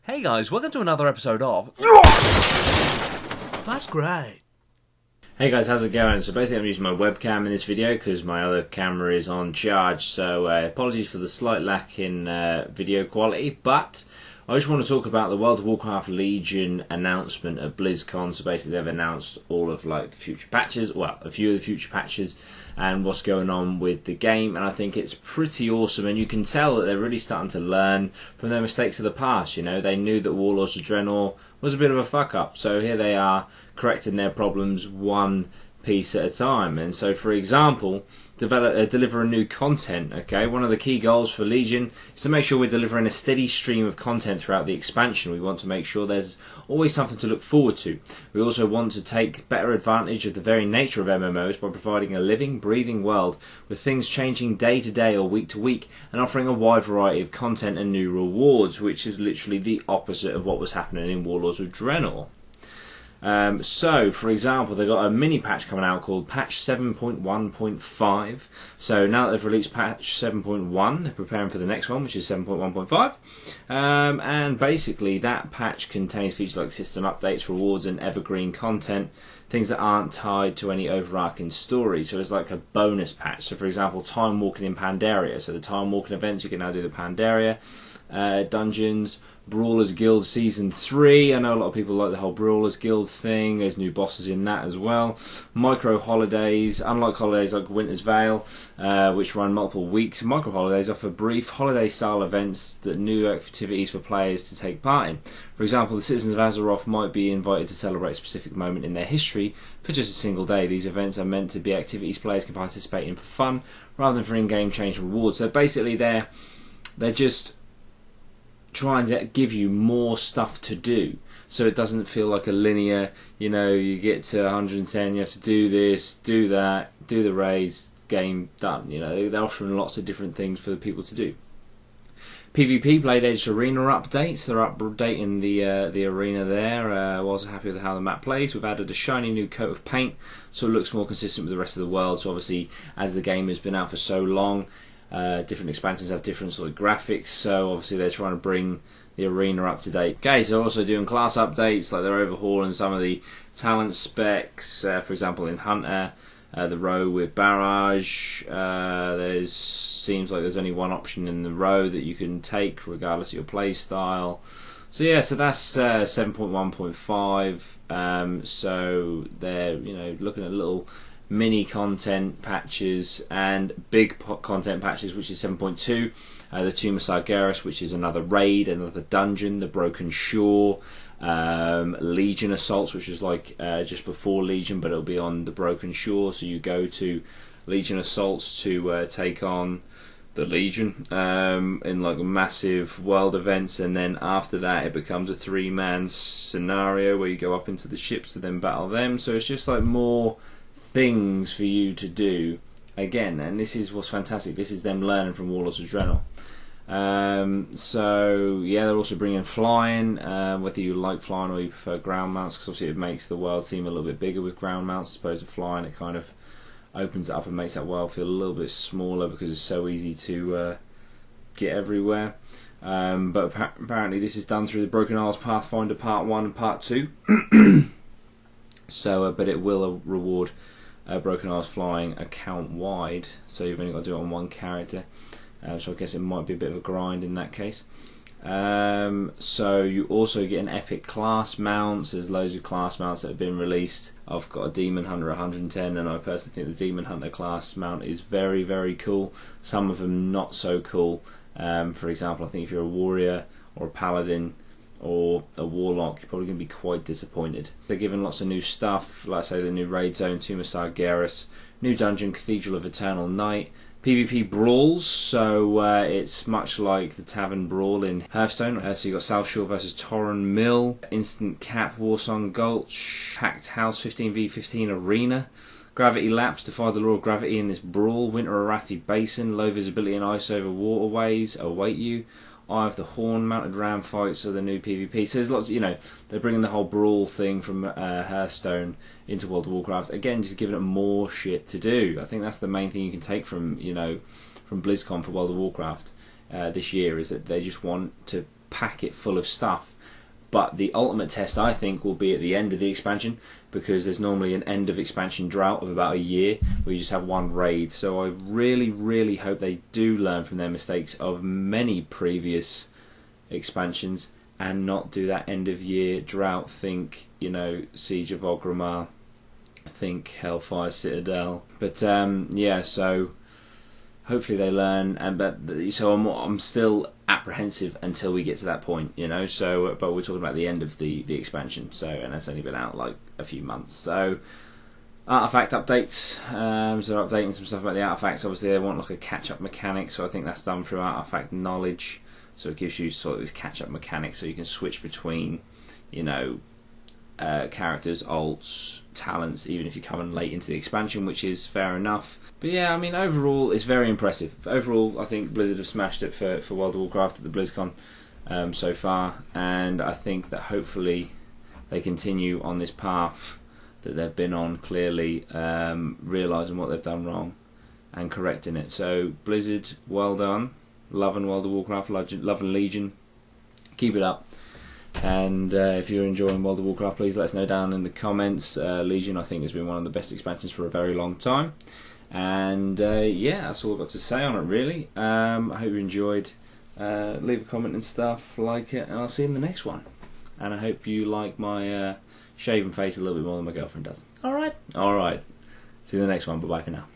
Hey guys, welcome to another episode of... That's great. Hey guys, how's it going? So basically I'm using my webcam in this video because my other camera is on charge, so apologies for the slight lack in video quality, but I just want to talk about the World of Warcraft Legion announcement at Blizzcon. So basically they've announced all of the future patches, well, a few of the future patches and what's going on with the game, and I think it's pretty awesome, and you can tell that they're really starting to learn from their mistakes of the past. You know, they knew that Warlords of Draenor was a bit of a fuck up, so here they are correcting their problems one piece at a time. And so, for example, deliver a new content. Okay, one of the key goals for Legion is to make sure we're delivering a steady stream of content throughout the expansion. We want to make sure there's always something to look forward to. We also want to take better advantage of the very nature of MMOs by providing a living, breathing world with things changing day to day or week to week, and offering a wide variety of content and new rewards, which is literally the opposite of what was happening in Warlords of Draenor. So, for example, they've got a mini patch coming out called Patch 7.1.5. So now that they've released Patch 7.1, they're preparing for the next one, which is 7.1.5. And basically, that patch contains features like system updates, rewards, and evergreen content, things that aren't tied to any overarching story. So it's like a bonus patch. So, for example, time walking in Pandaria. So the time walking events, you can now do the Pandaria dungeons. Brawlers Guild Season 3. I know a lot of people like the whole Brawlers Guild thing. There's new bosses in that as well. Micro holidays, unlike holidays like Winter's Veil, which run multiple weeks, micro holidays offer brief holiday style events that new activities for players to take part in. For example, the citizens of Azeroth might be invited to celebrate a specific moment in their history for just a single day. These events are meant to be activities players can participate in for fun rather than for in-game change and rewards. So basically they're just trying to give you more stuff to do, so it doesn't feel like a linear, you know, you get to 110, you have to do this, do that, do the raids, game done. You know, they're offering lots of different things for the people to do. PvP Blade Edge Arena updates. They're updating the arena there. I was happy with how the map plays. We've added a shiny new coat of paint, so it looks more consistent with the rest of the world. So obviously, as the game has been out for so long, different expansions have different sort of graphics, so obviously they're trying to bring the arena up to date. Okay, so also doing class updates, like they're overhauling some of the talent specs, for example in Hunter, the row with Barrage, there's seems like there's only one option in the row that you can take regardless of your play style. So yeah, so that's 7.1.5, so they're, you know, looking at little mini content patches and big content patches, which is 7.2, the Tomb of Sargeras, which is another raid, another dungeon, the Broken Shore, Legion Assaults, which is like just before Legion, but it'll be on the Broken Shore, so you go to Legion Assaults to take on the Legion in like massive world events, and then after that it becomes a 3-man scenario where you go up into the ships to then battle them. So it's just like more things for you to do again, and this is what's fantastic. This is them learning from Warlords of Draenor. So yeah, they're also bringing flying, whether you like flying or you prefer ground mounts, because obviously it makes the world seem a little bit bigger with ground mounts as opposed to flying. It kind of opens it up and makes that world feel a little bit smaller because it's so easy to get everywhere. But apparently this is done through the Broken Isles Pathfinder Part 1 and Part 2. So but it will reward Broken Isles flying account wide, so you've only got to do it on one character, so I guess it might be a bit of a grind in that case. So you also get an epic class mounts. There's loads of class mounts that have been released. I've got a Demon Hunter 110, and I personally think the Demon Hunter class mount is very, very cool. Some of them not so cool. For example, I think if you're a warrior or a paladin or a warlock, you're probably going to be quite disappointed. They're giving lots of new stuff, like I say, the new raid zone, Tomb of Sargeras, new dungeon, Cathedral of Eternal Night, PvP brawls, so it's much like the Tavern Brawl in Hearthstone. So you've got South Shore versus Torren Mill, Instant Cap, Warsong Gulch, Packed House 15v15 Arena, Gravity Lapse, defy the law of gravity in this brawl, Winter Arathi Basin, low visibility and ice over waterways await you, Eye of the Horn, Mounted Ram fights are the new PvP. So there's lots, you know, they're bringing the whole brawl thing from Hearthstone into World of Warcraft. Again, just giving it more shit to do. I think that's the main thing you can take from, you know, from BlizzCon for World of Warcraft this year, is that they just want to packet full of stuff. But the ultimate test, I think, will be at the end of the expansion, because there's normally an end of expansion drought of about a year where you just have one raid. So I really, really hope they do learn from their mistakes of many previous expansions and not do that end of year drought. Think, Siege of Orgrimmar, think Hellfire Citadel. But yeah, so hopefully they learn. So I'm still apprehensive until we get to that point, So, but we're talking about the end of the expansion. So, and that's only been out like a few months. So, artifact updates. So they're updating some stuff about the artifacts. Obviously, they want like a catch-up mechanic. So I think that's done through artifact knowledge. So it gives you sort of this catch-up mechanic, so you can switch between, characters, alts, talents, even if you come in late into the expansion, which is fair enough. But yeah, I mean, overall, it's very impressive. Overall, I think Blizzard have smashed it for World of Warcraft at the Blizzcon so far, and I think that hopefully they continue on this path that they've been on, clearly realising what they've done wrong and correcting it. So Blizzard, well done. Loving World of Warcraft, loving Legion. Keep it up. And if you're enjoying World of Warcraft, please let us know down in the comments. Legion, I think, has been one of the best expansions for a very long time. And yeah, that's all I've got to say on it, really. I hope you enjoyed. Leave a comment and stuff, like it, and I'll see you in the next one. And I hope you like my shaven face a little bit more than my girlfriend does. Alright. Alright. See you in the next one. Bye-bye for now.